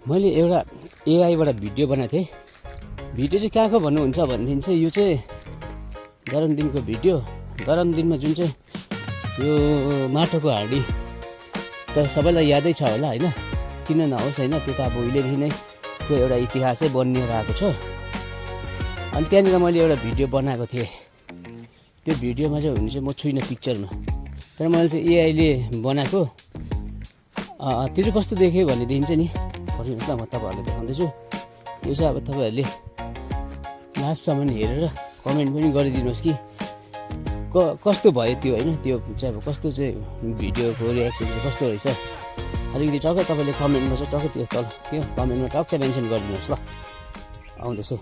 मैले एउटा एआईबाट भिडियो बनाएको थिएँ। भिडियो चाहिँ कहाँको भन्नुहुन्छ भनेदेखि चाहिँ यो चाहिँ गरमदिनको भिडियो। गरमदिनमा जुन चाहिँ यो माटोको हाँडी त सबैलाई यादै छ होला होइन, किन नहोस् होइन, त्यो त अब उहिलेदेखि नै त्यो एउटा इतिहासै बनिएर आएको छ। अनि त्यहाँनिर मैले एउटा भिडियो बनाएको थिएँ। त्यो भिडियोमा चाहिँ हुनु चाहिँ म छुइनँ पिक्चरमा, तर मैले चाहिँ एआईले बनाएको। त्यो चाहिँ कस्तो देखेँ भनेदेखि चाहिँ नि पर्खिनुहोस् ल, म तपाईँहरूलाई देखाउँदैछु। यो चाहिँ अब तपाईँहरूले लास्टसम्म हेरेर कमेन्ट पनि गरिदिनुहोस् कि कस्तो भयो त्यो होइन, त्यो चाहिँ अब कस्तो चाहिँ भिडियोको रियाक्सन चाहिँ कस्तो रहेछ। अलिकति टक्कै तपाईँले कमेन्टमा चाहिँ टक्कै त्यो तल त्यो कमेन्टमा टक्कै मेन्सन गरिदिनुहोस् ल। आउँदैछु।